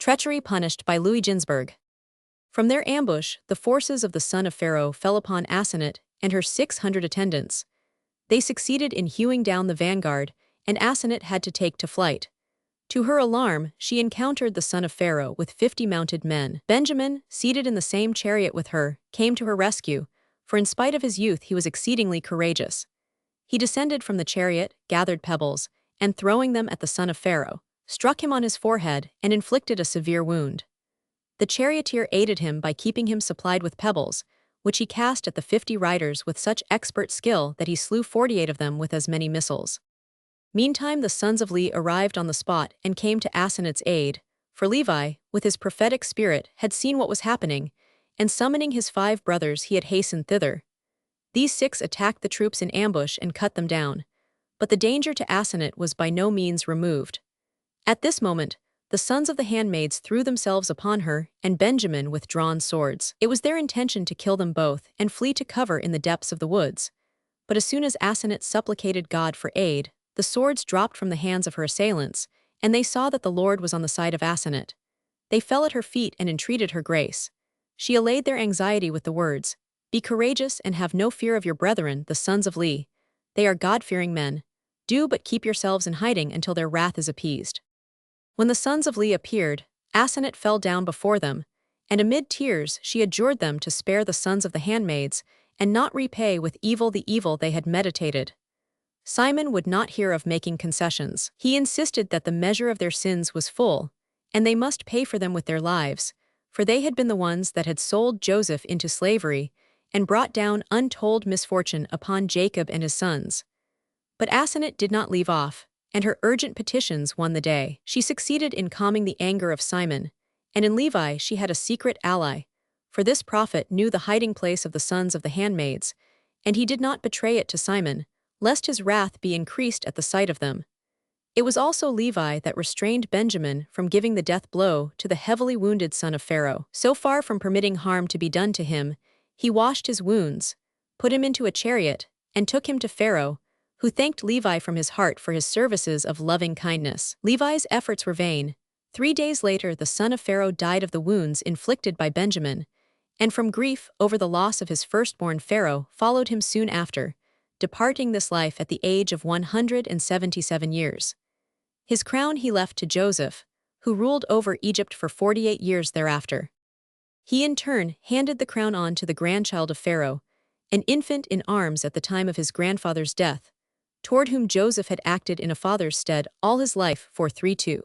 Treachery punished by Ginzberg. From their ambush, the forces of the son of Pharaoh fell upon Asenath and her 600 attendants. They succeeded in hewing down the vanguard, and Asenath had to take to flight. To her alarm, she encountered the son of Pharaoh with 50 mounted men. Benjamin, seated in the same chariot with her, came to her rescue, for in spite of his youth he was exceedingly courageous. He descended from the chariot, gathered pebbles, and throwing them at the son of Pharaoh, struck him on his forehead and inflicted a severe wound. The charioteer aided him by keeping him supplied with pebbles, which he cast at the 50 riders with such expert skill that he slew 48 of them with as many missiles. Meantime the sons of Levi arrived on the spot and came to Asenath's aid, for Levi, with his prophetic spirit, had seen what was happening, and summoning his 5 brothers he had hastened thither. These 6 attacked the troops in ambush and cut them down, but the danger to Asenath was by no means removed. At this moment, the sons of the handmaids threw themselves upon her and Benjamin with drawn swords. It was their intention to kill them both and flee to cover in the depths of the woods. But as soon as Asenath supplicated God for aid, the swords dropped from the hands of her assailants, and they saw that the Lord was on the side of Asenath. They fell at her feet and entreated her grace. She allayed their anxiety with the words, "Be courageous and have no fear of your brethren, the sons of Levi. They are God-fearing men. Do but keep yourselves in hiding until their wrath is appeased." When the sons of Levi appeared, Asenath fell down before them, and amid tears she adjured them to spare the sons of the handmaids and not repay with evil the evil they had meditated. Simon would not hear of making concessions. He insisted that the measure of their sins was full, and they must pay for them with their lives, for they had been the ones that had sold Joseph into slavery and brought down untold misfortune upon Jacob and his sons. But Asenath did not leave off, and her urgent petitions won the day. She succeeded in calming the anger of Simon, and in Levi she had a secret ally, for this prophet knew the hiding place of the sons of the handmaids, and he did not betray it to Simon, lest his wrath be increased at the sight of them. It was also Levi that restrained Benjamin from giving the death blow to the heavily wounded son of Pharaoh. So far from permitting harm to be done to him, he washed his wounds, put him into a chariot, and took him to Pharaoh, who thanked Levi from his heart for his services of loving kindness. Levi's efforts were vain. 3 days later the son of Pharaoh died of the wounds inflicted by Benjamin, and from grief over the loss of his firstborn Pharaoh followed him soon after, departing this life at the age of 177 years. His crown he left to Joseph, who ruled over Egypt for 48 years thereafter. He in turn handed the crown on to the grandchild of Pharaoh, an infant in arms at the time of his grandfather's death, toward whom Joseph had acted in a father's stead all his life for 3-2.